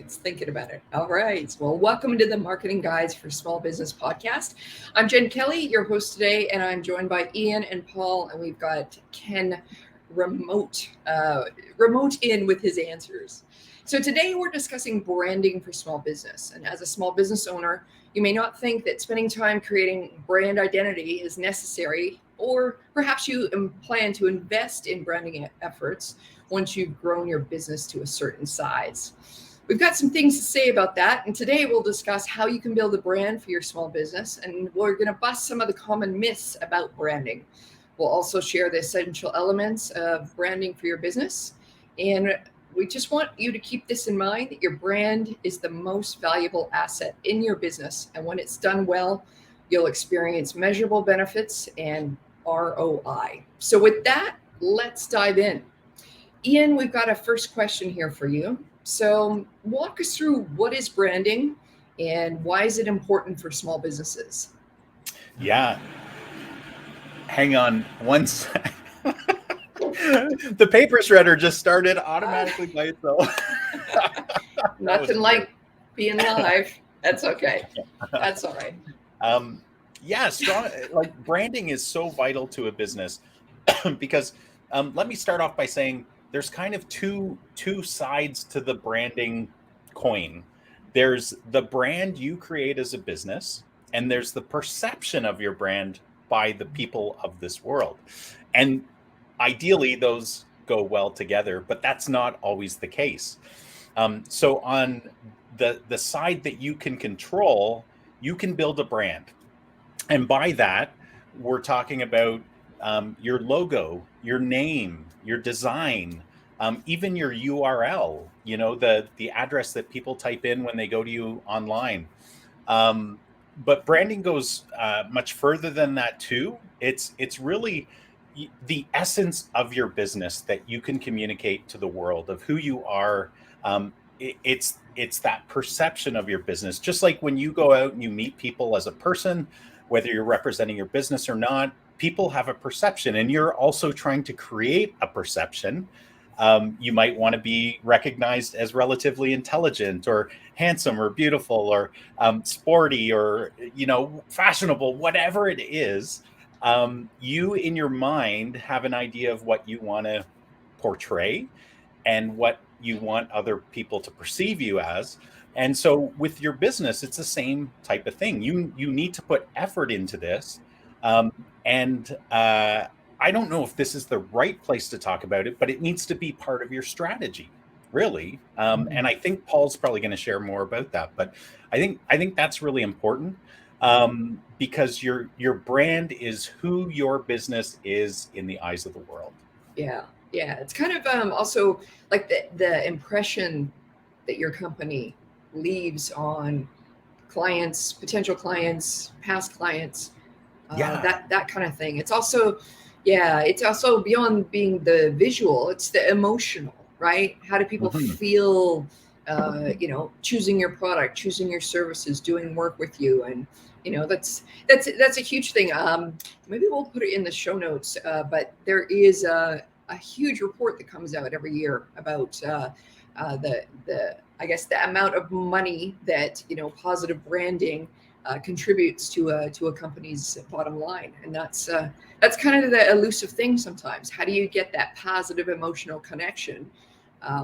It's thinking about it. All right. Well, welcome to the Marketing Guides for Small Business podcast. I'm Jen Kelly, your host today, and I'm joined by Ian and Paul, and we've got Ken remote in with his answers. So today we're discussing branding for small business. And as a small business owner, you may not think that spending time creating brand identity is necessary, or perhaps you plan to invest in branding efforts once you've grown your business to a certain size. We've got some things to say about that, and today we'll discuss how you can build a brand for your small business, and we're going to bust some of the common myths about branding. We'll also share the essential elements of branding for your business, and we just want you to keep this in mind that your brand is the most valuable asset in your business, and when it's done well, you'll experience measurable benefits and ROI. So with that, let's dive in. Ian, we've got a first question here for you. So walk us through what is branding and why is it important for small businesses? Yeah. Hang on one sec. The paper shredder just started automatically by itself. Nothing like being live. That's okay. That's all right. Strong. Like branding is so vital to a business because let me start off by saying there's kind of two sides to the branding coin. There's the brand you create as a business, and there's the perception of your brand by the people of this world. And ideally, those go well together, but that's not always the case. So on the side that you can control, you can build a brand. And by that, we're talking about your logo, your name, your design, even your URL, the address that people type in when they go to you online. But branding goes much further than that too. It's really the essence of your business that you can communicate to the world of who you are. It's that perception of your business. Just like when you go out and you meet people as a person, whether you're representing your business or not, people have a perception, and you're also trying to create a perception. You might want to be recognized as relatively intelligent or handsome or beautiful or sporty or, fashionable, whatever it is. You in your mind have an idea of what you want to portray and what you want other people to perceive you as. And so with your business, it's the same type of thing. You need to put effort into this. And I don't know if this is the right place to talk about it, but it needs to be part of your strategy, really. And I think Paul's probably going to share more about that. But I think that's really important because your brand is who your business is in the eyes of the world. Yeah. It's kind of also like the impression that your company leaves on clients, potential clients, past clients, that kind of thing. It's also beyond being the visual, it's the emotional, right? How do people feel, choosing your product, choosing your services, doing work with you? And, that's a huge thing. Maybe we'll put it in the show notes, but there is a huge report that comes out every year about the amount of money that positive branding contributes to a company's bottom line, and that's kind of the elusive thing sometimes. How do you get that positive emotional connection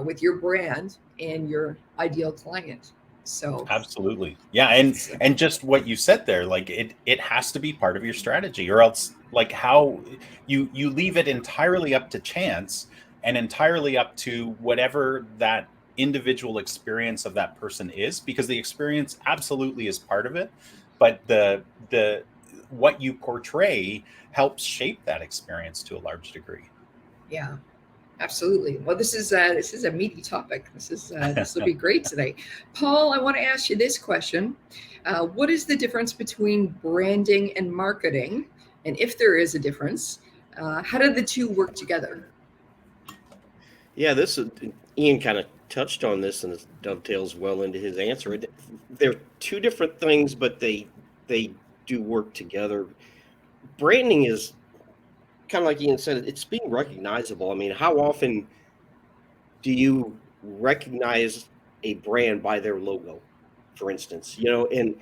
with your brand and your ideal client? So absolutely, yeah, and just what you said there, like it has to be part of your strategy, or else like how you leave it entirely up to chance and entirely up to whatever that individual experience of that person is, because the experience absolutely is part of it, but the what you portray helps shape that experience to a large degree. Yeah, absolutely. Well, this is a meaty topic. This will be great today. Paul, I want to ask you this question: what is the difference between branding and marketing? And if there is a difference, how do the two work together? Yeah, Ian kind of touched on this, and it dovetails well into his answer. They're two different things, but they do work together. Branding is kind of like Ian said, it's being recognizable. I mean, how often do you recognize a brand by their logo, for instance. You know, and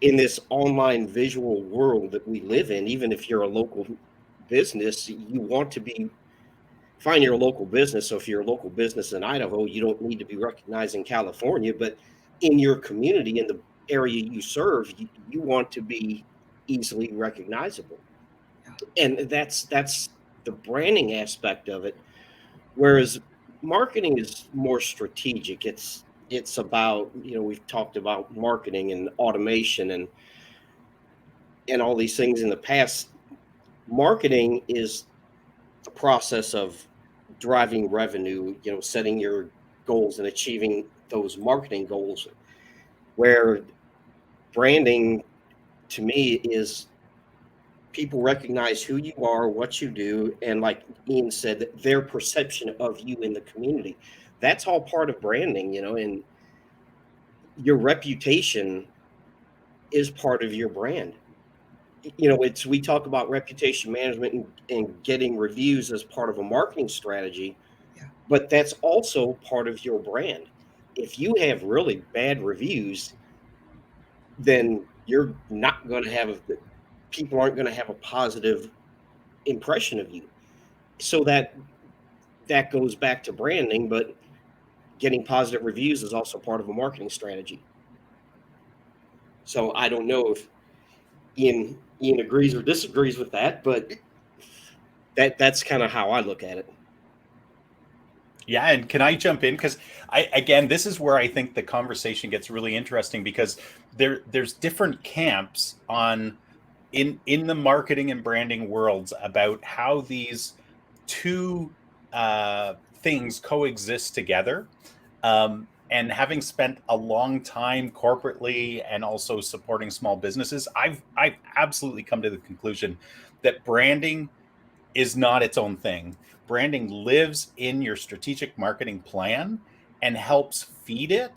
in this online visual world that we live in, even if you're a local business, you want to be find your local business. So if you're a local business in Idaho, you don't need to be recognized in California, but in your community, in the area you serve, you want to be easily recognizable. And that's the branding aspect of it. Whereas marketing is more strategic. It's about, you know, we've talked about marketing and automation and all these things in the past. Marketing is the process of driving revenue, you know, setting your goals and achieving those marketing goals. Where branding to me is people recognize who you are, what you do, and like Ian said, their perception of you in the community. That's all part of branding, you know, and your reputation is part of your brand. You know, it's we talk about reputation management and getting reviews as part of a marketing strategy, Yeah. but that's also part of your brand. If you have really bad reviews, then you're not going to have people aren't going to have a positive impression of you. So that goes back to branding, but getting positive reviews is also part of a marketing strategy. So I don't know if Ian agrees or disagrees with that, but that's kind of how I look at it. Yeah, and can I jump in? Because again, this is where I think the conversation gets really interesting, because there's different camps on in the marketing and branding worlds about how these two things coexist together. And having spent a long time corporately and also supporting small businesses, I've absolutely come to the conclusion that branding is not its own thing. Branding lives in your strategic marketing plan and helps feed it,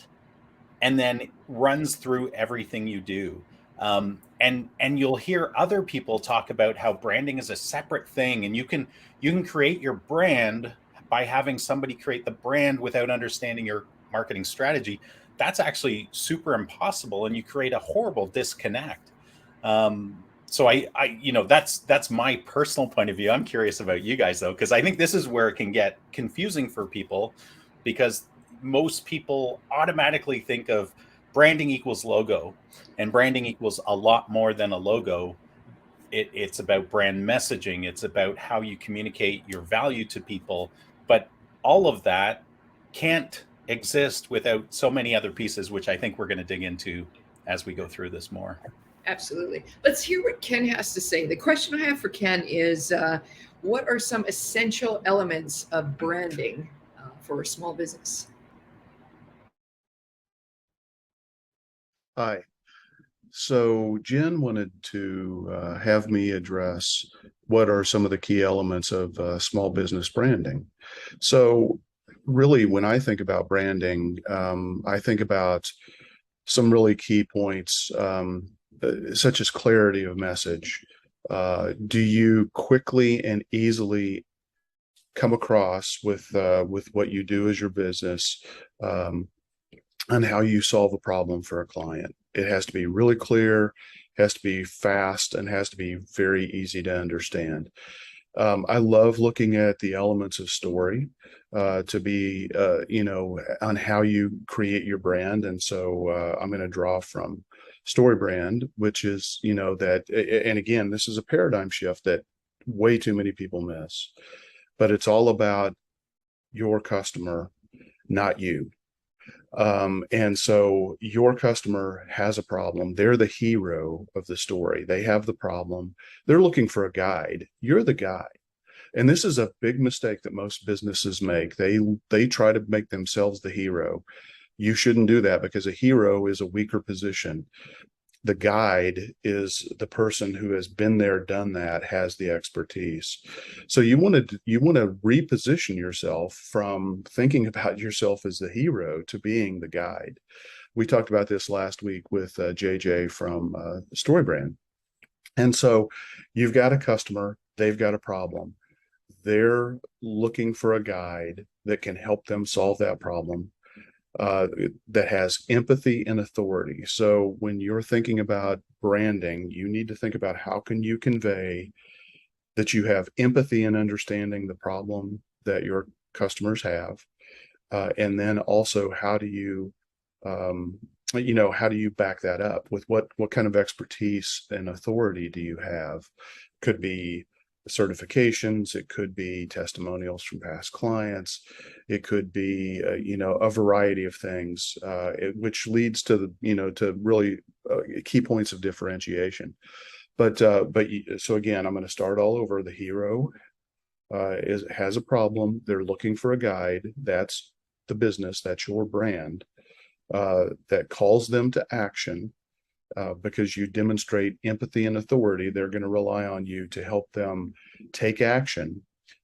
and then runs through everything you do. And you'll hear other people talk about how branding is a separate thing, and you can create your brand by having somebody create the brand without understanding your marketing strategy. That's actually super impossible, and you create a horrible disconnect. So that's my personal point of view. I'm curious about you guys though, because I think this is where it can get confusing for people, because most people automatically think of branding equals logo, and branding equals a lot more than a logo. It's about brand messaging. It's about how you communicate your value to people. But all of that can't exist without so many other pieces, which I think we're going to dig into as we go through this more. Absolutely. Let's hear what Ken has to say. The question I have for Ken is what are some essential elements of branding for a small business? Hi. So Jen wanted to have me address what are some of the key elements of small business branding. So really, when I think about branding, I think about some really key points, such as clarity of message. Do you quickly and easily come across with what you do as your business, and how you solve a problem for a client? It has to be really clear, has to be fast, and has to be very easy to understand. I love looking at the elements of story to be, on how you create your brand. And so I'm going to draw from Story Brand, which is, and again, this is a paradigm shift that way too many people miss, but it's all about your customer, not you. And so your customer has a problem. They're the hero of the story. They have the problem. They're looking for a guide. You're the guide. And this is a big mistake that most businesses make. They try to make themselves the hero. You shouldn't do that, because a hero is a weaker position. The guide is the person who has been there, done that, has the expertise. So you want to reposition yourself from thinking about yourself as the hero to being the guide. We talked about this last week with JJ from StoryBrand. And so you've got a customer, they've got a problem. They're looking for a guide that can help them solve that problem. that has empathy and authority. So when you're thinking about branding, you need to think about how can you convey that you have empathy and understanding the problem that your customers have, and then also how do you how do you back that up with what kind of expertise and authority do you have? Could be certifications, it could be testimonials from past clients, it could be a variety of things, which leads to to really key points of differentiation. So again, I'm going to start all over. The hero has a problem. They're looking for a guide. That's the business. That's your brand, that calls them to action, because you demonstrate empathy and authority. They're going to rely on you to help them take action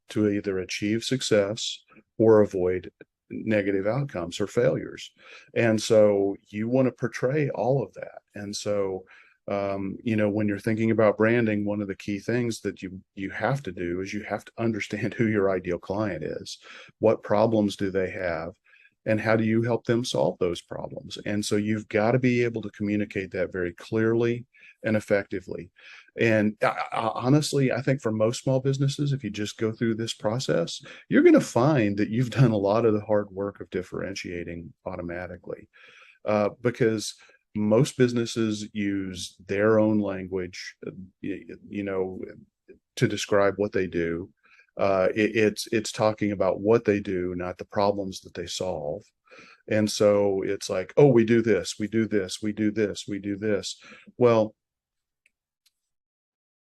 to either achieve success or avoid negative outcomes or failures. And so you want to portray all of that. And so when you're thinking about branding, one of the key things that you have to do is you have to understand who your ideal client is. What problems do they have? And how do you help them solve those problems? And so you've got to be able to communicate that very clearly and effectively. And honestly, I think for most small businesses, if you just go through this process, you're going to find that you've done a lot of the hard work of differentiating automatically, because most businesses use their own language, to describe what they do. It's talking about what they do, not the problems that they solve. And so it's like, oh, we do this, we do this, we do this, we do this. Well,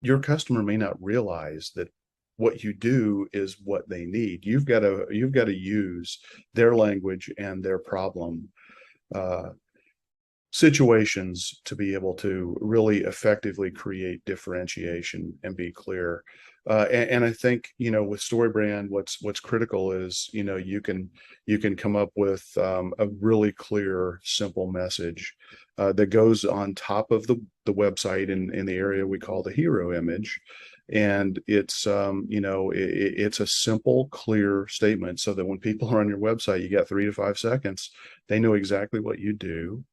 your customer may not realize that what you do is what they need. You've got to use their language and their problem situations to be able to really effectively create differentiation and be clear. And I think, with StoryBrand, what's critical is, you can come up with a really clear, simple message that goes on top of the website in the area we call the hero image. And it's it's a simple, clear statement so that when people are on your website, you got 3 to 5 seconds, they know exactly what you do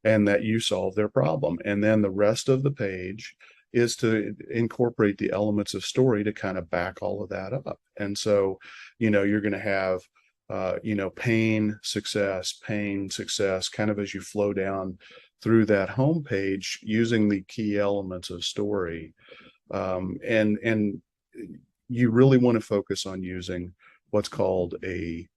and that you solve their problem. And then the rest of the page is to incorporate the elements of story to kind of back all of that up. And so, you're going to have, pain, success, kind of as you flow down through that homepage using the key elements of story. And you really want to focus on using what's called a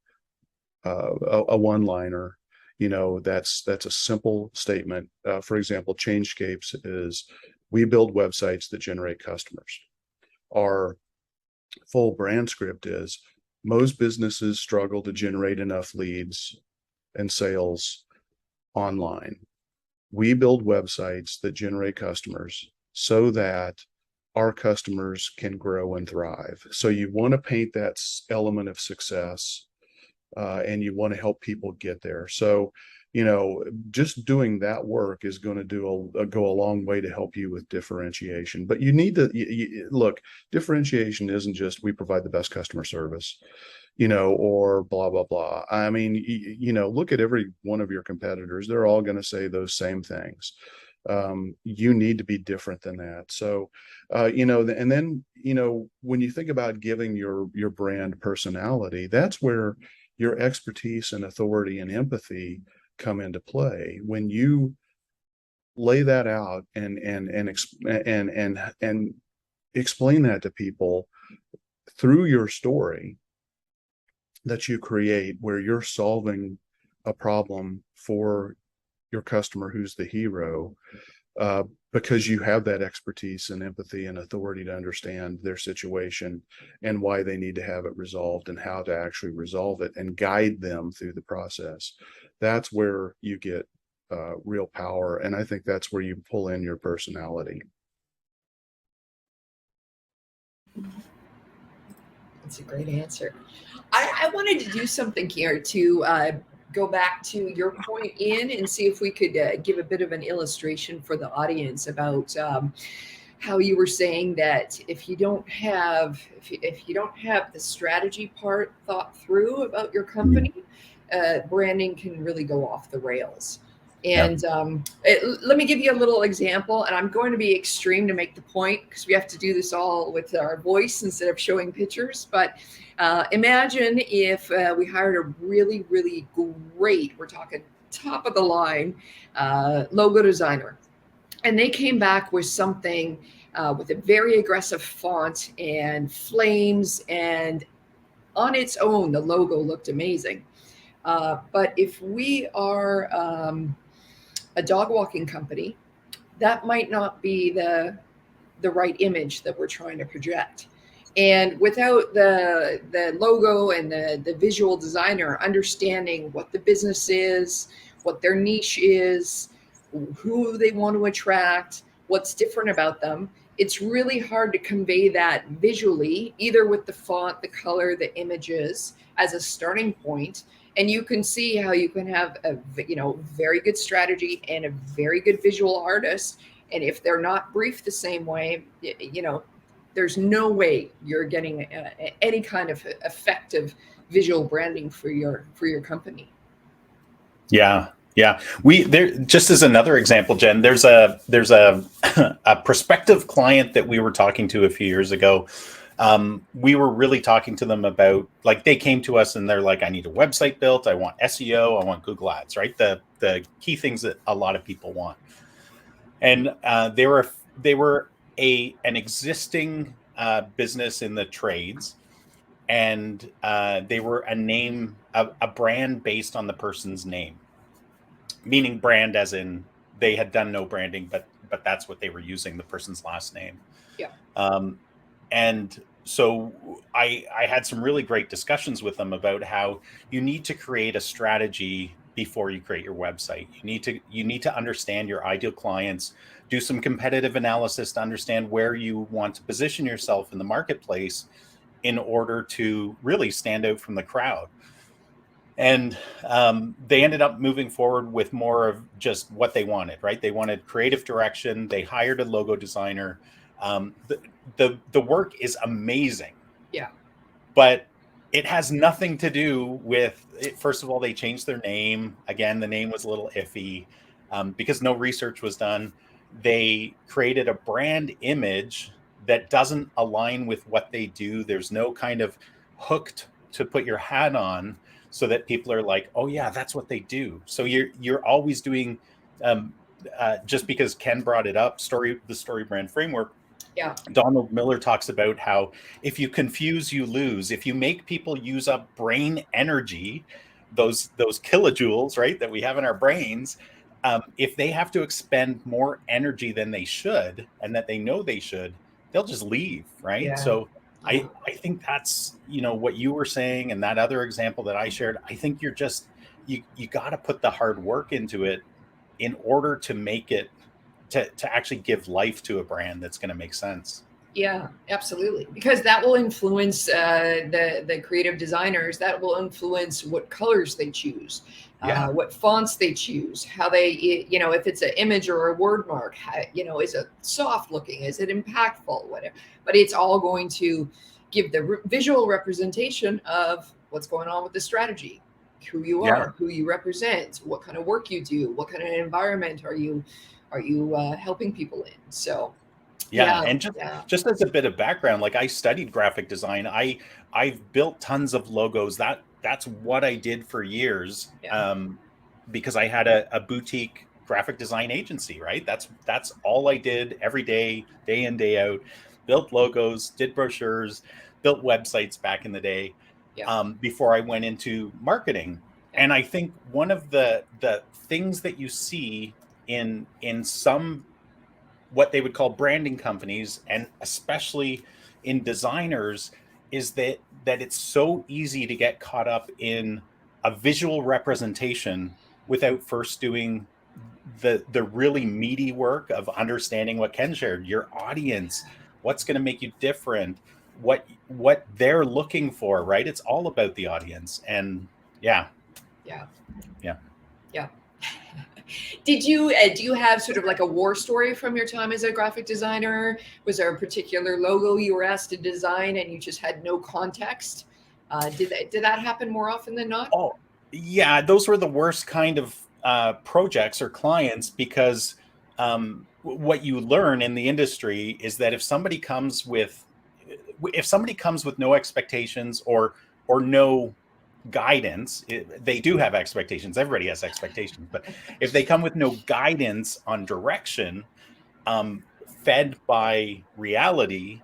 one-liner. That's a simple statement. For example, Changescapes is, we build websites that generate customers. Our full brand script is, most businesses struggle to generate enough leads and sales online. We build websites that generate customers so that our customers can grow and thrive. So you want to paint that element of success, and you want to help people get there. So, just doing that work is going to go a long way to help you with differentiation. But you need to look, differentiation isn't just we provide the best customer service, or blah, blah, blah. I mean, look at every one of your competitors. They're all going to say those same things. You need to be different than that. So, and then, when you think about giving your brand personality, that's where your expertise and authority and empathy come into play. When you lay that out and explain that to people through your story that you create, where you're solving a problem for your customer who's the hero, because you have that expertise and empathy and authority to understand their situation and why they need to have it resolved and how to actually resolve it and guide them through the process. That's where you get real power. And I think that's where you pull in your personality. That's a great answer. I wanted to do something here to go back to your point, Ian, and see if we could give a bit of an illustration for the audience about how you were saying that if you don't have the strategy part thought through about your company, branding can really go off the rails. And let me give you a little example, and I'm going to be extreme to make the point because we have to do this all with our voice instead of showing pictures. But imagine if we hired a really, really great, we're talking top of the line logo designer, and they came back with something with a very aggressive font and flames, and on its own, the logo looked amazing. But if we are a dog walking company, that might not be the right image that we're trying to project. And without the logo and the visual designer understanding what the business is, what their niche is, who they want to attract, what's different about them, it's really hard to convey that visually, either with the font, the color, the images as a starting point. And you can see how you can have a very good strategy and a very good visual artist. And if they're not briefed the same way, there's no way you're getting any kind of effective visual branding for your company. Yeah. There, just as another example, Jen, there's a a prospective client that we were talking to a few years ago. We were really talking to them about, like, they came to us and they're like, I need a website built. I want SEO. I want Google Ads, right? The key things that a lot of people want. And they were an existing business in the trades, and they were a brand based on the person's name, meaning brand as in they had done no branding, but that's what they were using, the person's last name. Yeah. And so I had some really great discussions with them about how you need to create a strategy before you create your website. You need to understand your ideal clients, do some competitive analysis to understand where you want to position yourself in the marketplace in order to really stand out from the crowd. And they ended up moving forward with more of just what they wanted, right? They wanted creative direction. They hired a logo designer. The work is amazing. Yeah. But it has nothing to do with it. First of all, they changed their name. Again, the name was a little iffy because no research was done. They created a brand image that doesn't align with what they do. There's no kind of hooked to put your hat on so that people are like, oh yeah, that's what they do. So you're always doing, just because Ken brought it up, the story brand framework. Yeah. Donald Miller talks about how if you confuse, you lose. If you make people use up brain energy, those kilojoules, right, that we have in our brains, if they have to expend more energy than they should and that they know they should, they'll just leave, right? Yeah. So I think that's, what you were saying, and that other example that I shared, I think you're just, you got to put the hard work into it in order to make it, to actually give life to a brand that's going to make sense. Yeah, absolutely. Because that will influence the creative designers. That will influence what colors they choose, what fonts they choose, how they, if it's an image or a word mark, is it soft looking? Is it impactful? Whatever. But it's all going to give the visual representation of what's going on with the strategy, who you are, who you represent, what kind of work you do, what kind of environment are you helping people in. So. And just as a bit of background, like, I studied graphic design. I've built tons of logos. That's what I did for years, because I had a boutique graphic design agency, right? That's all I did every day in, day out. Built logos, did brochures, built websites back in the day, before I went into marketing. And I think one of the things that you see in some, what they would call branding companies, and especially in designers, is that it's so easy to get caught up in a visual representation without first doing the really meaty work of understanding what Ken shared, your audience, what's going to make you different, what they're looking for, right? It's all about the audience. And yeah. Did you do you have sort of like a war story from your time as a graphic designer? Was there a particular logo you were asked to design and you just had no context? Did that happen more often than not? Yeah, those were the worst kind of projects or clients because what you learn in the industry is that if somebody comes with no expectations or no guidance, they do have expectations. Everybody has expectations, but if they come with no guidance on direction, fed by reality,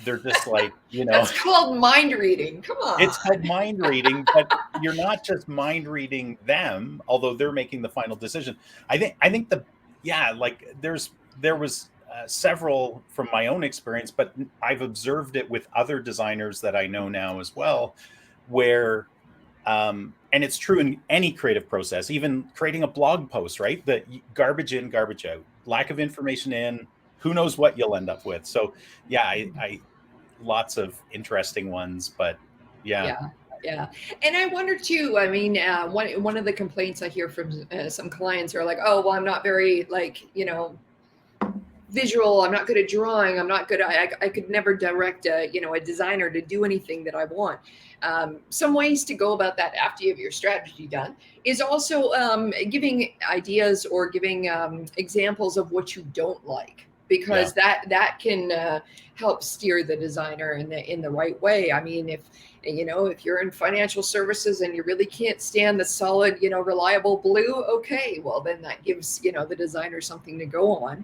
they're just like, That's called mind reading. Come it's on. called mind reading, but you're not just mind reading them, although they're making the final decision. I think like there was several from my own experience, but I've observed it with other designers that I know now as well, where and it's true in any creative process, even creating a blog post, right? The garbage in, garbage out, lack of information in, who knows what you'll end up with. So yeah, I lots of interesting ones, but yeah. Yeah, yeah. And I wonder too, I mean, one of the complaints I hear from some clients are like, oh, well, I'm not very like, visual. I'm not good at drawing. I'm not good. I could never direct a designer to do anything that I want. Some ways to go about that after you have your strategy done is also giving ideas or giving examples of what you don't like, because that can help steer the designer in the right way. I mean, if you're in financial services and you really can't stand the solid, reliable blue, okay, well then that gives the designer something to go on.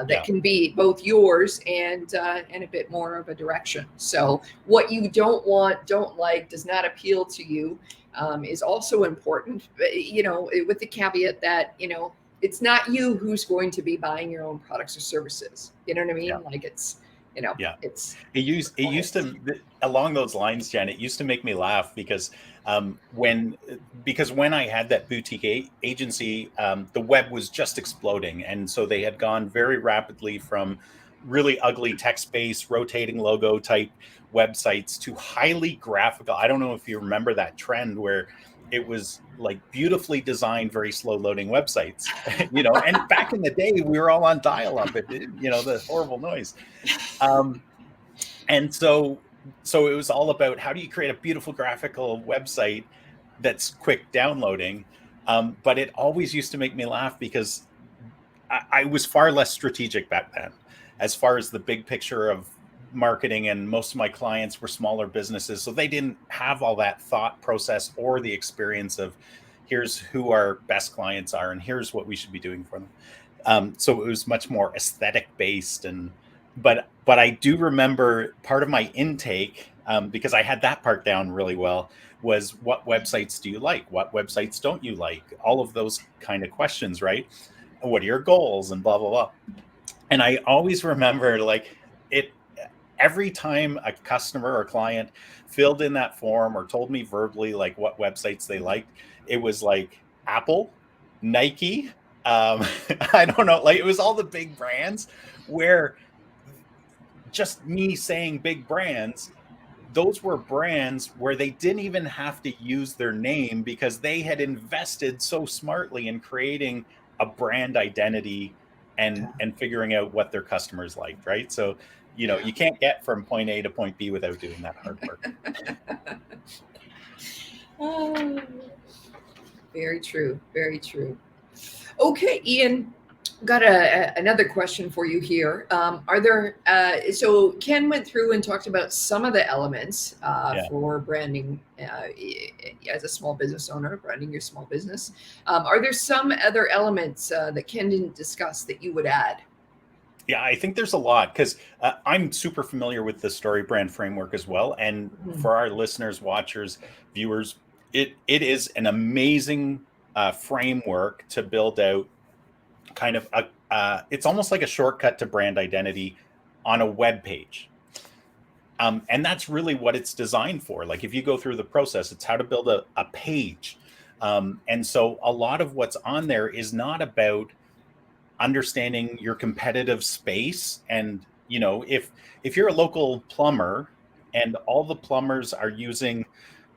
That can be both yours and a bit more of a direction. So what you don't like, does not appeal to you, is also important. With the caveat that it's not you who's going to be buying your own products or services. You know what I mean? Like it's it used to, along those lines, Jen, it used to make me laugh because when I had that boutique agency, the web was just exploding, and so they had gone very rapidly from really ugly text-based rotating logo type websites to highly graphical. I don't know if you remember that trend where it was like beautifully designed, very slow loading websites, and back in the day we were all on dial-up, the horrible noise. And so it was all about how do you create a beautiful graphical website that's quick downloading. But it always used to make me laugh because I was far less strategic back then as far as the big picture of marketing, and most of my clients were smaller businesses, so they didn't have all that thought process or the experience of here's who our best clients are and here's what we should be doing for them. So it was much more aesthetic based, but I do remember part of my intake, because I had that part down really well, was what websites do you like? What websites don't you like? All of those kind of questions, right? What are your goals and blah, blah, blah. And I always remember every time a customer or client filled in that form or told me verbally like what websites they liked, it was like Apple, Nike, I don't know, like it was all the big brands, where just me saying big brands, those were brands where they didn't even have to use their name because they had invested so smartly in creating a brand identity and figuring out what their customers liked, right? So you can't get from point A to point B without doing that hard work. Oh, very true. Very true. Okay, Ian, got another question for you here. Are there, so Ken went through and talked about some of the elements for branding as a small business owner, branding your small business. Are there some other elements that Ken didn't discuss that you would add? Yeah, I think there's a lot because I'm super familiar with the Story Brand framework as well. And for our listeners, watchers, viewers, it is an amazing framework to build out kind of it's almost like a shortcut to brand identity on a web page. And that's really what it's designed for. Like if you go through the process, it's how to build a page. And so a lot of what's on there is not about understanding your competitive space. And if you're a local plumber and all the plumbers are using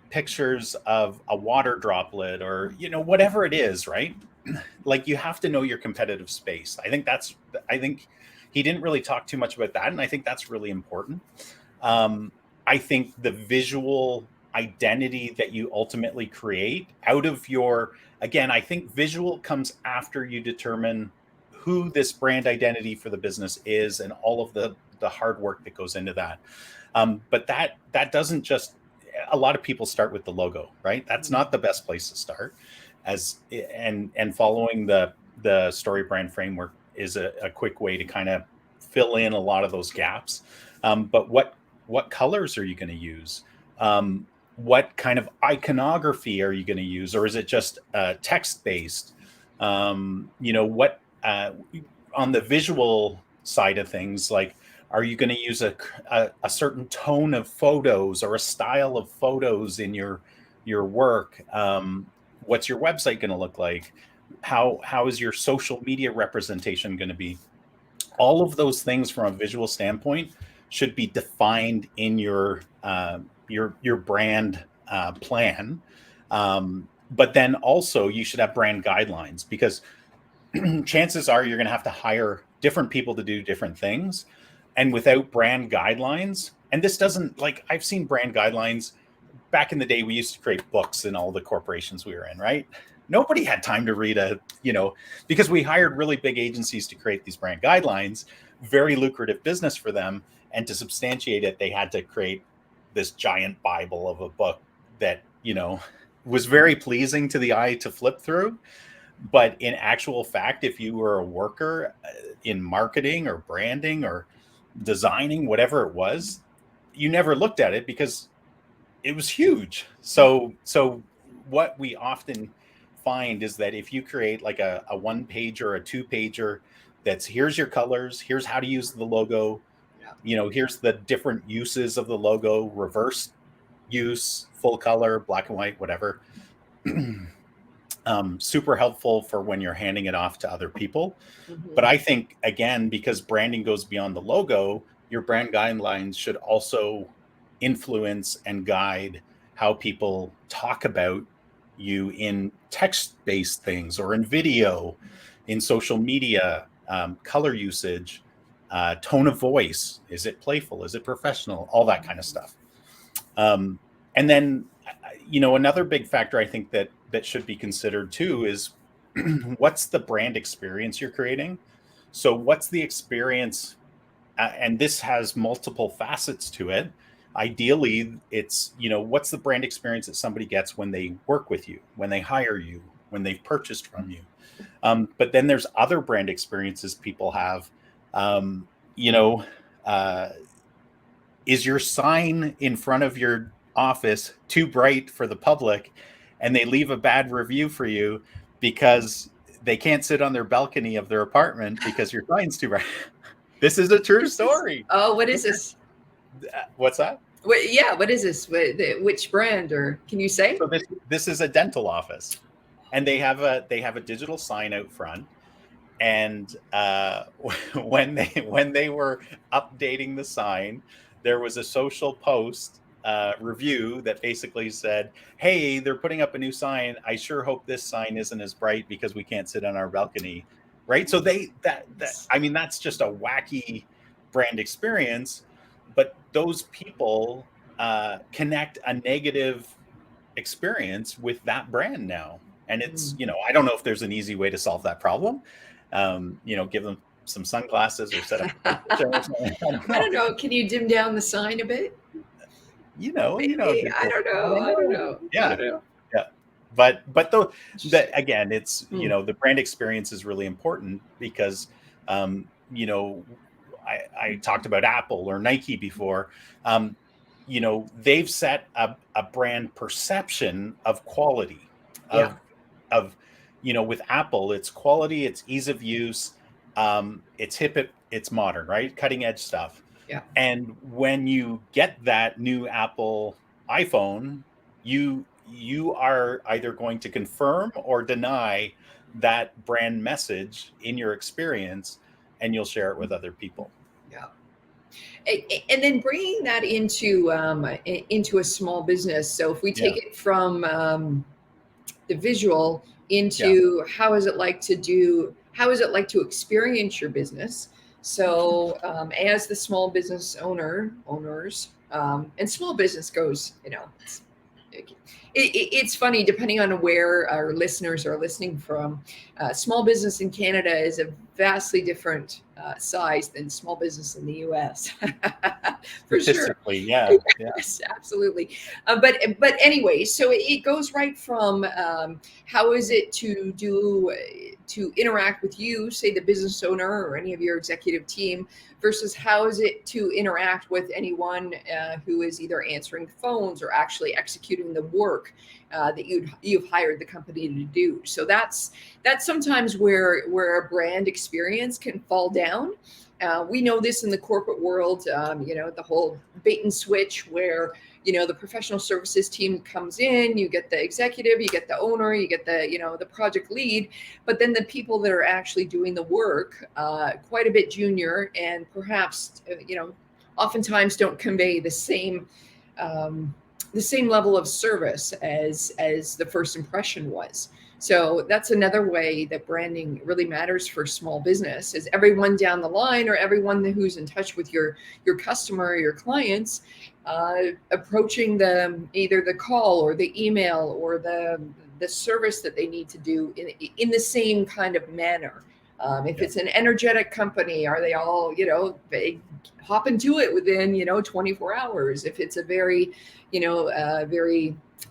pictures of a water droplet or whatever it is, right? Like you have to know your competitive space. I think he didn't really talk too much about that, and I think that's really important. I think the visual identity that you ultimately create out of your, again, I think visual comes after you determine who this brand identity for the business is and all of the hard work that goes into that. But that doesn't just, a lot of people start with the logo, right? That's not the best place to start, and following the story brand framework is a quick way to kind of fill in a lot of those gaps. But what colors are you going to use? What kind of iconography are you going to use, or is it just text based? What on the visual side of things, like, are you going to use a certain tone of photos or a style of photos in your work? What's your website going to look like? How is your social media representation going to be? All of those things from a visual standpoint should be defined in your brand plan. But then also you should have brand guidelines, because chances are you're going to have to hire different people to do different things. And without brand guidelines, and this doesn't, like, I've seen brand guidelines back in the day. We used to create books in all the corporations we were in, right? Nobody had time to read because we hired really big agencies to create these brand guidelines, very lucrative business for them. And to substantiate it, they had to create this giant Bible of a book that, was very pleasing to the eye to flip through. But in actual fact, if you were a worker in marketing or branding or designing, whatever it was, you never looked at it because it was huge. So what we often find is that if you create like a 1-page or a 2-pager, that's, here's your colors, here's how to use the logo, here's the different uses of the logo, reverse use, full color, black and white, whatever. Super helpful for when you're handing it off to other people. Mm-hmm. But I think, again, because branding goes beyond the logo, your brand guidelines should also influence and guide how people talk about you in text-based things or in video, in social media, color usage, tone of voice. Is it playful? Is it professional? All that kind of stuff. And then, another big factor I think that should be considered too is what's the brand experience you're creating? So what's the experience? And this has multiple facets to it. Ideally, it's, what's the brand experience that somebody gets when they work with you, when they hire you, when they've purchased from you. But then there's other brand experiences people have. Is your sign in front of your office too bright for the public, and they leave a bad review for you because they can't sit on their balcony of their apartment because your sign's too bright? This is a true story. What is this? What's that? What is this? Which brand, or can you say? So this is a dental office, and they have a digital sign out front. And when they were updating the sign, there was a social post review that basically said, "Hey, they're putting up a new sign. I sure hope this sign isn't as bright because we can't sit on our balcony." Right? So that's just a wacky brand experience, but those people connect a negative experience with that brand now. And it's, I don't know if there's an easy way to solve that problem. Give them some sunglasses or set up. I don't know. Can you dim down the sign a bit? I don't know. Yeah. But again, it's, the brand experience is really important because, I talked about Apple or Nike before. They've set a brand perception of quality, with Apple, it's quality, it's ease of use, it's hip, it's modern, right? Cutting edge stuff. Yeah. And when you get that new Apple iPhone, you are either going to confirm or deny that brand message in your experience, and you'll share it with other people. Yeah. And then bringing that into a small business. So if we take it from the visual into how is it like to experience your business. So as the small business owners, and small business goes, it's funny, depending on where our listeners are listening from. Small business in Canada is a vastly different size than small business in the US. For sure. Statistically, yeah. Yes, absolutely. But anyway, so it goes right from how is it to interact with you, say the business owner or any of your executive team, versus how is it to interact with anyone who is either answering the phones or actually executing the work that you've hired the company to do. So that's sometimes where a brand experience can fall down. We know this in the corporate world, the whole bait and switch where, the professional services team comes in, you get the executive, you get the owner, you get the project lead, but then the people that are actually doing the work, quite a bit junior and perhaps, oftentimes don't convey the same level of service as the first impression was. So that's another way that branding really matters for small business, is everyone down the line or everyone who's in touch with your customer or your clients, approaching them either the call or the email or the service that they need to do in the same kind of manner. If it's an energetic company, are they all, they hop into it within, 24 hours? If it's a very,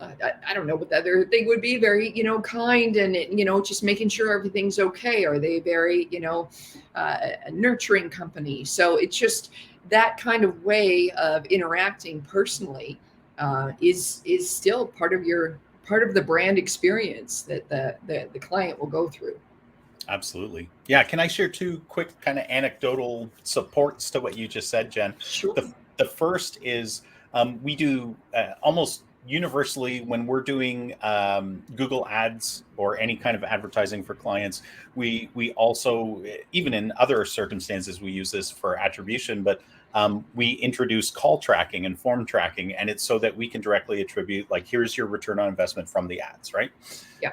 I don't know what the other thing would be, very, kind and, just making sure everything's okay. Are they very, a nurturing company? So it's just that kind of way of interacting personally is still part of the brand experience that the client will go through. Absolutely. Yeah. Can I share two quick kind of anecdotal supports to what you just said, Jen? Sure. The first is we do almost universally when we're doing Google ads or any kind of advertising for clients, we also, even in other circumstances, we use this for attribution, but we introduce call tracking and form tracking, and it's so that we can directly attribute, like, here's your return on investment from the ads, right? Yeah.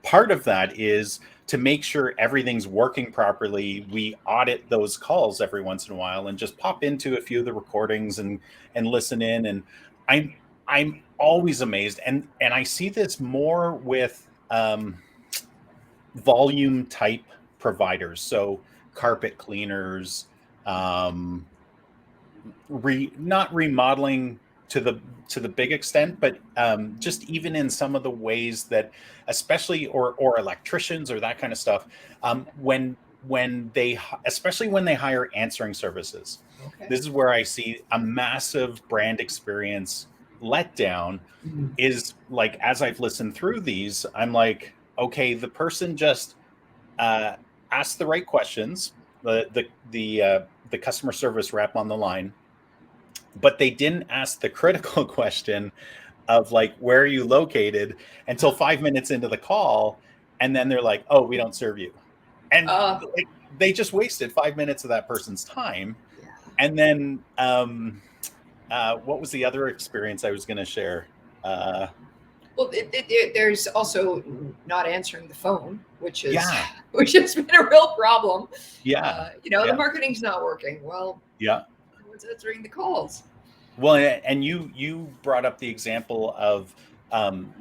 Part of that is to make sure everything's working properly. We audit those calls every once in a while and just pop into a few of the recordings and listen in. And I'm always amazed, and I see this more with volume type providers, so carpet cleaners, not remodeling to the big extent, but just even in some of the ways that, especially or electricians or that kind of stuff, when they especially when they hire answering services. Okay. This is where I see a massive brand experience letdown. Is like, as I've listened through these, I'm like, okay, the person just asked the right questions, the customer service rep on the line, but they didn't ask the critical question of, like, where are you located, until 5 minutes into the call, and then they're like, oh, we don't serve you, and they just wasted 5 minutes of that person's time. Yeah. And then what was the other experience I was going to share? Well, there's also not answering the phone, which has been a real problem. Yeah. The marketing's not working. Well, Yeah. who's answering the calls? Well, and you brought up the example of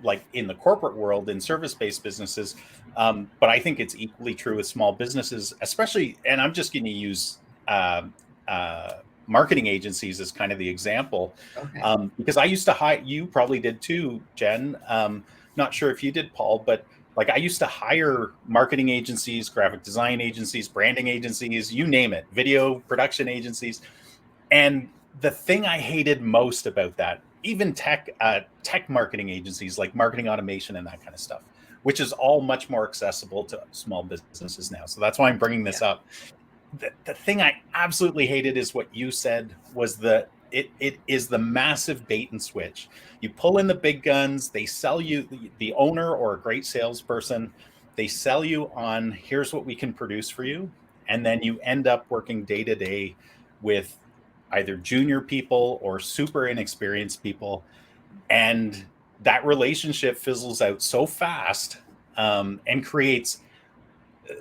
like in the corporate world, in service-based businesses, but I think it's equally true with small businesses, especially. And I'm just going to use marketing agencies as kind of the example, Okay. because I used to hire. You probably did too, Jen. Not sure if you did, Paul, but like, I used to hire marketing agencies, graphic design agencies, branding agencies, you name it, video production agencies. And the thing I hated most about that, even tech marketing agencies, like marketing automation and that kind of stuff, which is all much more accessible to small businesses now. So that's why I'm bringing this up. The thing I absolutely hated is what you said, was it is the massive bait and switch. You pull in the big guns, they sell you, the owner or a great salesperson, they sell you on, here's what we can produce for you. And then you end up working day to day with either junior people or super inexperienced people. And that relationship fizzles out so fast, and creates,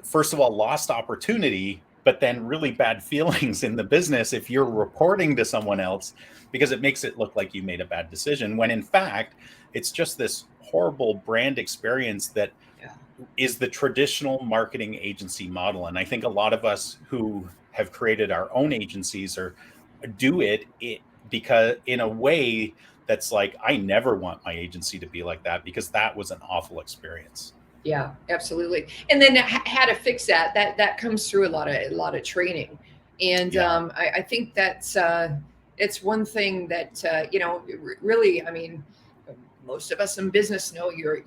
first of all, lost opportunity, but then really bad feelings in the business if you're reporting to someone else, because it makes it look like you made a bad decision, when in fact it's just this horrible brand experience that Yeah. is the traditional marketing agency model. And I think a lot of us who have created our own agencies or do it because in a way that's like, I never want my agency to be like that, because that was an awful experience. Yeah, absolutely. And then how to fix that, that comes through a lot of training. And Yeah. I think that's it's one thing that really, I mean, most of us in business know you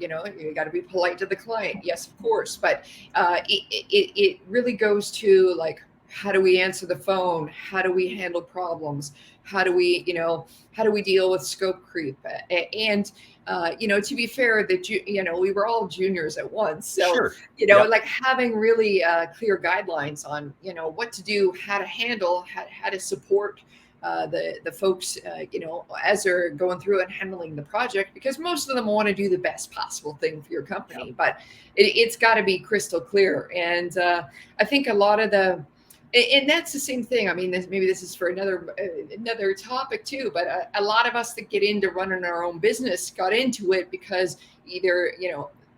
got to be polite to the client. Yes, of course. But it really goes to like, how do we answer the phone? How do we handle problems? How do we deal with scope creep? And to be fair, that we were all juniors at once, so Sure. Yeah. like having really clear guidelines on what to do, how to handle, how to support the folks as they're going through and handling the project, because most of them want to do the best possible thing for your company, but it's got to be crystal clear. And I think a lot of and that's the same thing. I mean, maybe this is for another topic too, but a lot of us that get into running our own business got into it because either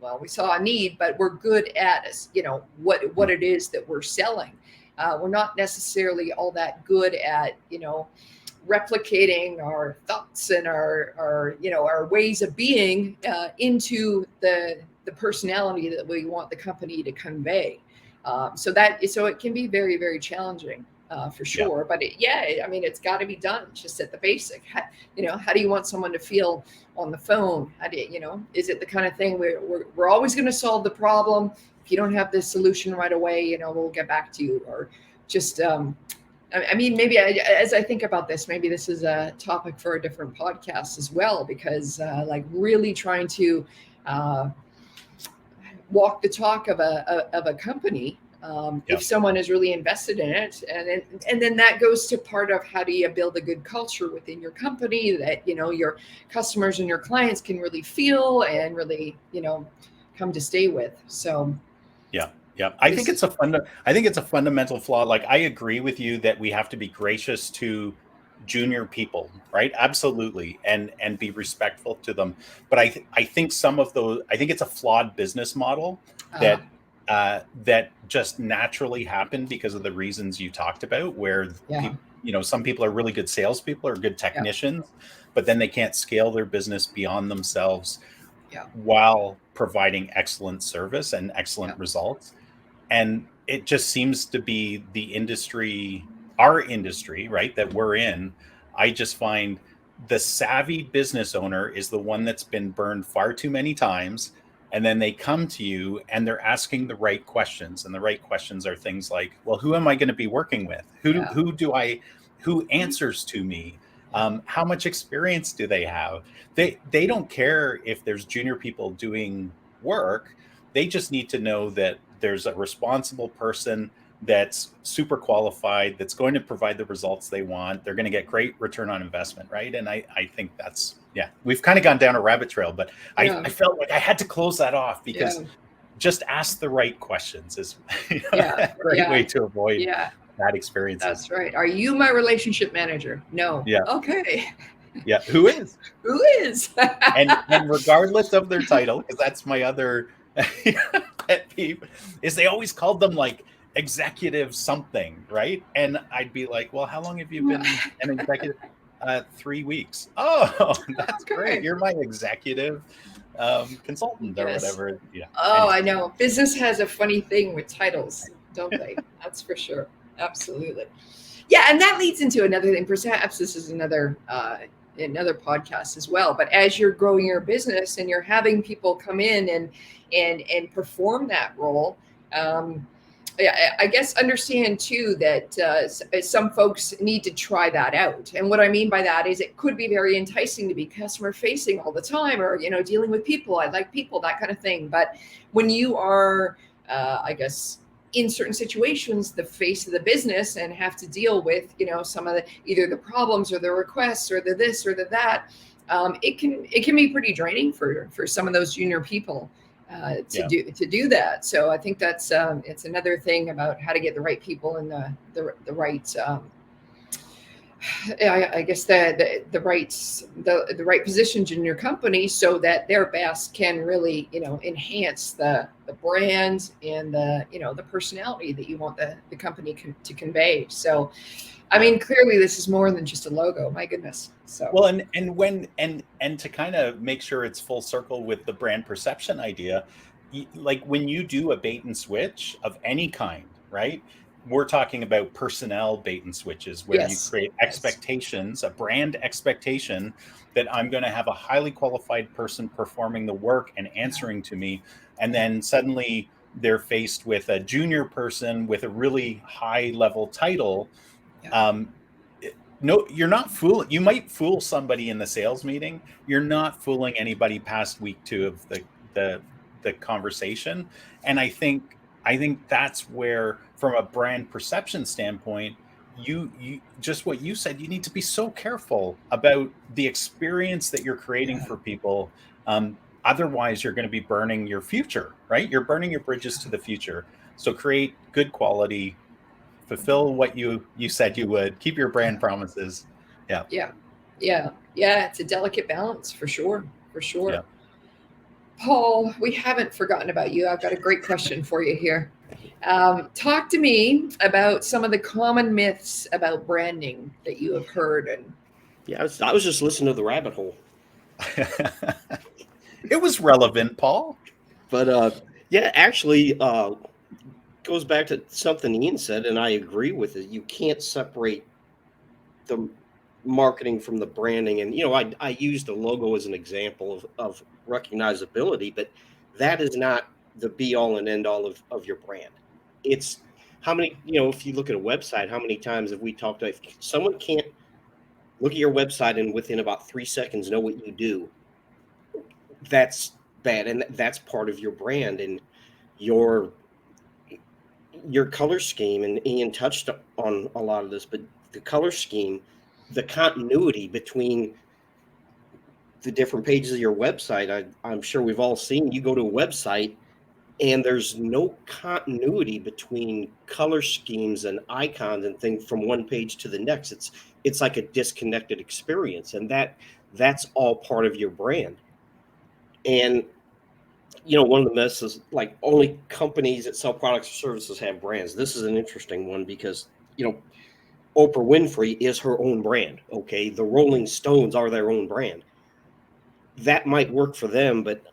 well, we saw a need, but we're good at what it is that we're selling. We're not necessarily all that good at replicating our thoughts and our ways of being into the personality that we want the company to convey. So it can be very, very challenging for sure. Yeah. But I mean, it's got to be done just at the basic. How do you want someone to feel on the phone? How do is it the kind of thing where we're always going to solve the problem? If you don't have the solution right away, we'll get back to you, or just. I mean, maybe as I think about this, maybe this is a topic for a different podcast as well, because like really trying to walk the talk of a company. If someone is really invested in it, and then that goes to part of how do you build a good culture within your company that your customers and your clients can really feel and really come to stay with. So yeah, I think it's a fundamental flaw. Like, I agree with you that we have to be gracious to junior people, right? Absolutely, and be respectful to them. But I think I think it's a flawed business model that that just naturally happened because of the reasons you talked about, where some people are really good salespeople or good technicians, but then they can't scale their business beyond themselves while providing excellent service and excellent results. And it just seems to be our industry, right, that we're in. I just find the savvy business owner is the one that's been burned far too many times. And then they come to you and they're asking the right questions. And the right questions are things like, well, who am I going to be working with? Who answers to me? How much experience do they have? They don't care if there's junior people doing work. They just need to know that there's a responsible person that's super qualified, that's going to provide the results they want. They're going to get great return on investment, right? And I think that's, we've kind of gone down a rabbit trail, but I felt like I had to close that off, because just ask the right questions is a great way to avoid bad experiences. That's right. Are you my relationship manager? No. Yeah. Okay. Yeah. Who is? Who is? and regardless of their title, because that's my other pet peeve, is they always called them like executive something, right? And I'd be like, well, how long have you been an executive? 3 weeks. Oh, that's great. You're my executive consultant or whatever. Yeah. Oh, anyway. I know. Business has a funny thing with titles, don't they? That's for sure. Absolutely. Yeah, and that leads into another thing. Perhaps this is another podcast as well. But as you're growing your business and you're having people come in and perform that role, I guess understand too that some folks need to try that out. And what I mean by that is it could be very enticing to be customer facing all the time, or dealing with people. I like people, that kind of thing. But when you are, I guess, in certain situations, the face of the business and have to deal with, some of either the problems or the requests or the this or the that, it can be pretty draining for some of those junior people. Yeah. to do that. So I think that's it's another thing about how to get the right people in the right I guess the right positions in your company so that their best can really enhance the brand and the personality that you want the company to convey. So I mean, clearly this is more than just a logo. My goodness. So Well, and to kind of make sure it's full circle with the brand perception idea, like when you do a bait and switch of any kind, right? We're talking about personnel bait and switches where you yes, create yes, expectations, a brand expectation that I'm going to have a highly qualified person performing the work and answering to me. And then suddenly they're faced with a junior person with a really high level title. yeah, Um, no, you're not fooling. You might fool somebody in the sales meeting. You're not fooling anybody past week 2 of the conversation. And I think that's where, from a brand perception standpoint, you just what you said. You need to be so careful about the experience that you're creating yeah, for people. Otherwise, you're going to be burning your future, right? You're burning your bridges to the future. So create good quality, fulfill what you said you would, keep your brand yeah, promises. Yeah. yeah, yeah, yeah. It's a delicate balance for sure, for Yeah. sure. Paul, we haven't forgotten about you. I've got a great question for you here. Talk to me about some of the common myths about branding that you have heard. And Yeah, I was just listening to the rabbit hole. It was relevant, Paul. But yeah, actually, goes back to something Ian said, and I agree with it. You can't separate the marketing from the branding. And I used the logo as an example of recognizability, but that is not the be all and end all of your brand. It's how many, if you look at a website, how many times have we talked to, if someone can't look at your website and within about 3 seconds know what you do, that's bad. And that's part of your brand and your color scheme. And Ian touched on a lot of this, but the color scheme, the continuity between the different pages of your website, I'm sure we've all seen, you go to a website and there's no continuity between color schemes and icons and things from one page to the next. It's like a disconnected experience, and that's all part of your brand. And one of the myths is like only companies that sell products or services have brands. This is an interesting one because Oprah Winfrey is her own brand. Okay, the Rolling Stones are their own brand. That might work for them, but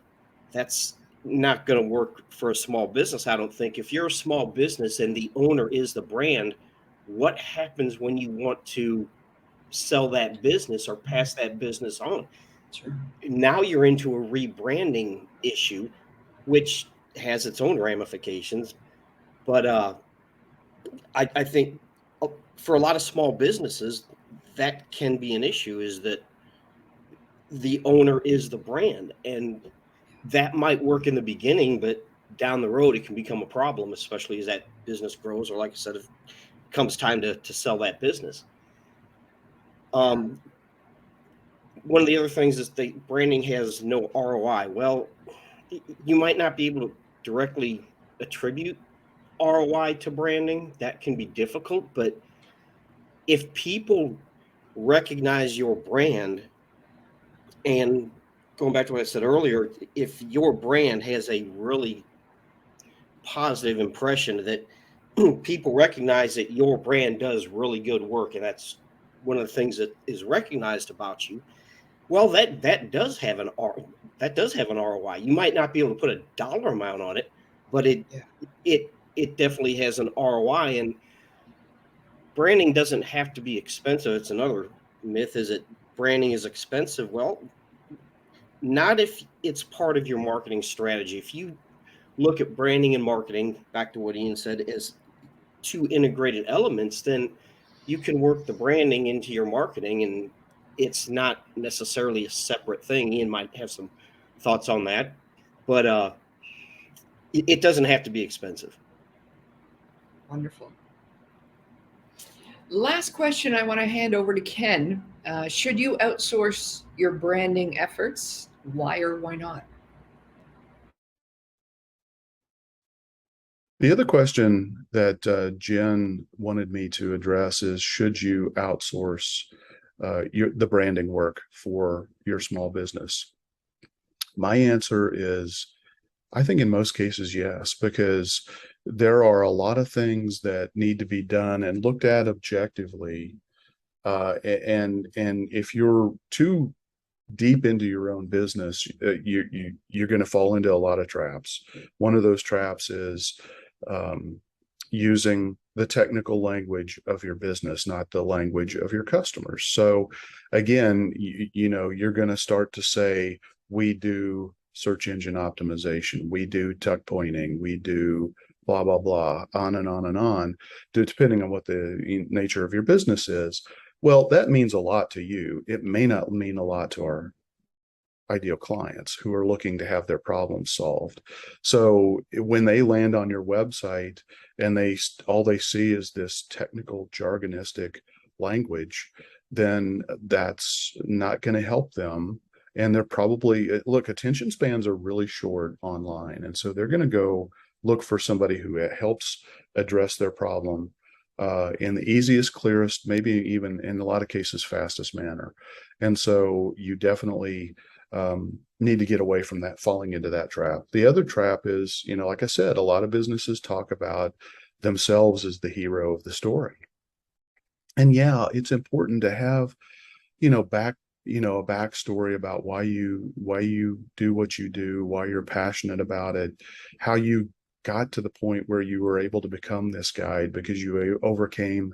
that's not going to work for a small business, I don't think. If you're a small business and the owner is the brand, what happens when you want to sell that business or pass that business on? sure. Now you're into a rebranding issue, which has its own ramifications. But I think for a lot of small businesses, that can be an issue, is that the owner is the brand. And that might work in the beginning, but down the road, it can become a problem, especially as that business grows, or like I said, if it comes time to sell that business. One of the other things is the branding has no ROI. Well, you might not be able to directly attribute ROI to branding. That can be difficult, but if people recognize your brand, and going back to what I said earlier, if your brand has a really positive impression that people recognize that your brand does really good work, and that's one of the things that is recognized about you, well, that does have an ROI. You might not be able to put a dollar amount on it, but Yeah. it definitely has an ROI. And branding doesn't have to be expensive. It's another myth, is that branding is expensive. Well, not if it's part of your marketing strategy. If you look at branding and marketing, back to what Ian said, as two integrated elements, then you can work the branding into your marketing, and it's not necessarily a separate thing. Ian might have some thoughts on that, but it doesn't have to be expensive. Wonderful. Last question I want to hand over to Ken. Should you outsource your branding efforts? Why or why not? The other question that Jen wanted me to address is, should you outsource the branding work for your small business? My answer is, I think in most cases, yes, because there are a lot of things that need to be done and looked at objectively. And if you're too deep into your own business, you're going to fall into a lot of traps. One of those traps is um, using the technical language of your business, not the language of your customers. So again, you're going to start to say, we do search engine optimization, we do tuck pointing, we do blah, blah, blah, on and on and on, depending on what the nature of your business is. Well, that means a lot to you. It may not mean a lot to our ideal clients who are looking to have their problems solved. So when they land on your website and all they see is this technical jargonistic language, then that's not going to help them. And they're probably, look, attention spans are really short online. And so they're going to go look for somebody who helps address their problem in the easiest, clearest, maybe even in a lot of cases, fastest manner. And so you definitely need to get away from that, falling into that trap. The other trap is, like I said, a lot of businesses talk about themselves as the hero of the story. And yeah, it's important to have, a backstory about why you do what you do, why you're passionate about it, how you got to the point where you were able to become this guide because you overcame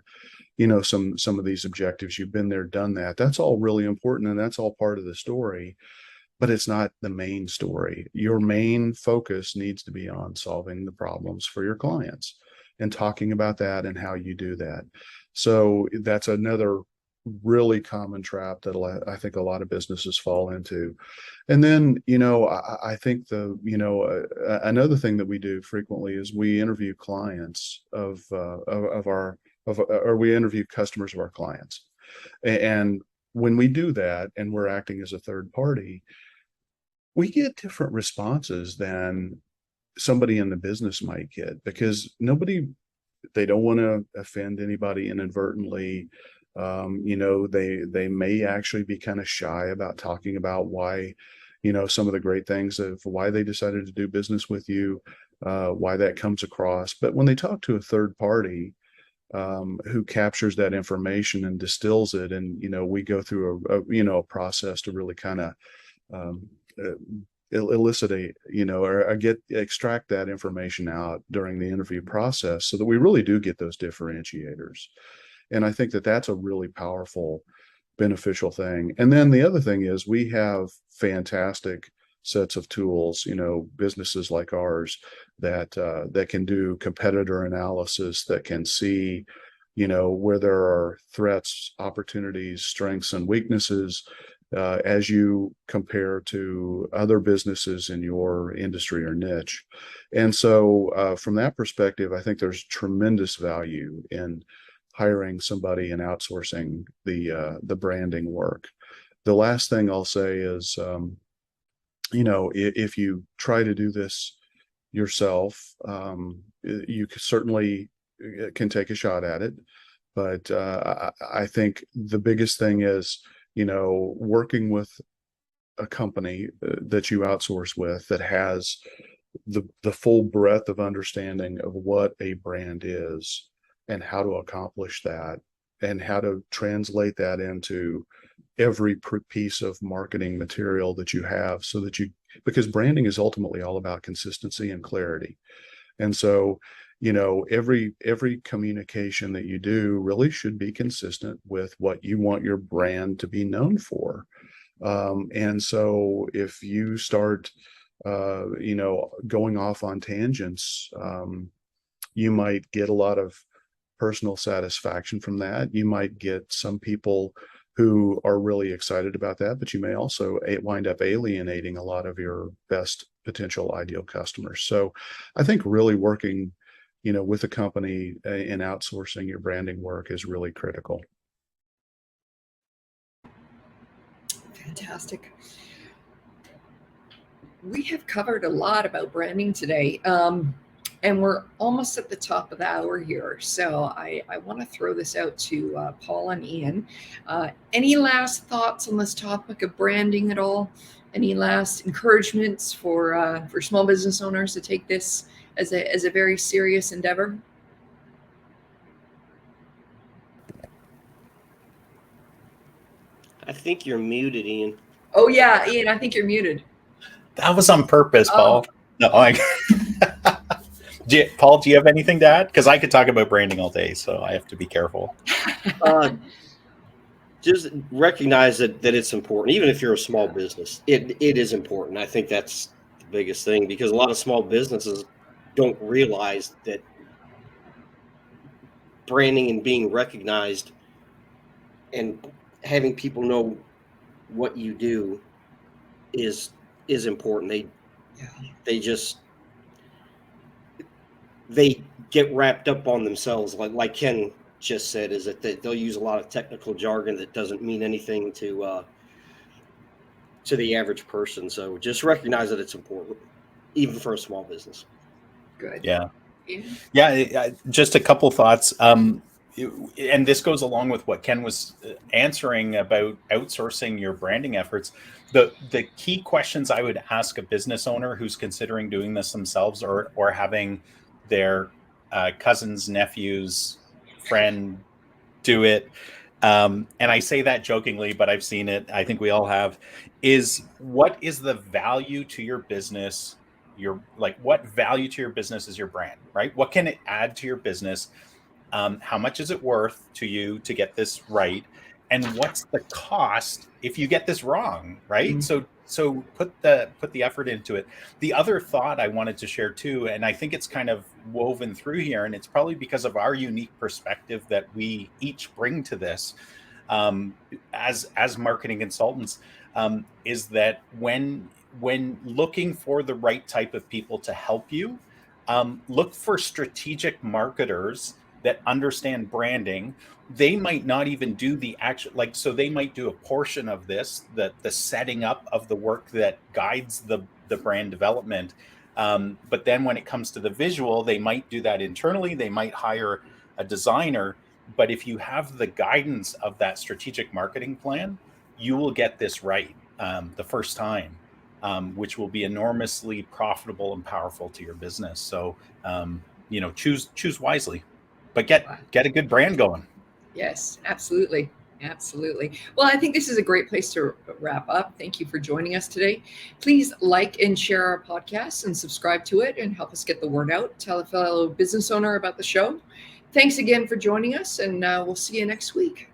some of these objectives. You've been there, done that. That's all really important, and that's all part of the story, but it's not the main story. Your main focus needs to be on solving the problems for your clients and talking about that and how you do that. So that's another really common trap that I think a lot of businesses fall into. And then, I think another thing that we do frequently is we interview clients or we interview customers of our clients. And when we do that and we're acting as a third party, we get different responses than somebody in the business might get, because they don't want to offend anybody inadvertently. They may actually be kind of shy about talking about why, some of the great things of why they decided to do business with you, why that comes across. But when they talk to a third party who captures that information and distills it, and we go through a process to really kind of elucidate, or extract that information out during the interview process, so that we really do get those differentiators. And I think that that's a really powerful, beneficial thing. And then the other thing is, we have fantastic sets of tools, businesses like ours that can do competitor analysis, that can see, where there are threats, opportunities, strengths, and weaknesses as you compare to other businesses in your industry or niche. And so from that perspective, I think there's tremendous value in hiring somebody and outsourcing the branding work. The last thing I'll say is, if you try to do this yourself, you certainly can take a shot at it. But I think the biggest thing is, working with a company that you outsource with that has the full breadth of understanding of what a brand is and how to accomplish that and how to translate that into every piece of marketing material that you have, so that because branding is ultimately all about consistency and clarity. And so, every communication that you do really should be consistent with what you want your brand to be known for. And so if you start, going off on tangents, you might get a lot of personal satisfaction from that. You might get some people who are really excited about that, but you may also wind up alienating a lot of your best potential ideal customers. So I think really working, with a company and outsourcing your branding work is really critical. Fantastic. We have covered a lot about branding today. And we're almost at the top of the hour here. So I want to throw this out to Paul and Ian. Any last thoughts on this topic of branding at all? Any last encouragements for small business owners to take this as a very serious endeavor? I think you're muted, Ian. Oh yeah, Ian, I think you're muted. That was on purpose, Paul. No, Paul, do you have anything to add? Because I could talk about branding all day, so I have to be careful. Just recognize that it's important. Even if you're a small business, it is important. I think that's the biggest thing, because a lot of small businesses don't realize that branding and being recognized and having people know what you do is important. They get wrapped up on themselves, like Ken just said, is that they'll use a lot of technical jargon that doesn't mean anything to the average person. So just recognize that it's important, even for a small business. Good. Yeah. Just a couple thoughts. And this goes along with what Ken was answering about outsourcing your branding efforts. The key questions I would ask a business owner who's considering doing this themselves, or having their cousins, nephews, friend do it. And I say that jokingly, but I've seen it. I think we all have. Is what is the value to your business? What value to your business is your brand, right? What can it add to your business? How much is it worth to you to get this right? And what's the cost if you get this wrong, right? Mm-hmm. So put the effort into it. The other thought I wanted to share too, and I think it's kind of woven through here, and it's probably because of our unique perspective that we each bring to this as marketing consultants, is that when looking for the right type of people to help you, look for strategic marketers that understand branding. They might not even do the actual, so they might do a portion of this, the setting up of the work that guides the brand development. But then when it comes to the visual, they might do that internally. They might hire a designer. But if you have the guidance of that strategic marketing plan, you will get this right the first time, which will be enormously profitable and powerful to your business. So, choose wisely. But get a good brand going. Yes, absolutely. Absolutely. Well, I think this is a great place to wrap up. Thank you for joining us today. Please like and share our podcast and subscribe to it and help us get the word out. Tell a fellow business owner about the show. Thanks again for joining us, and we'll see you next week.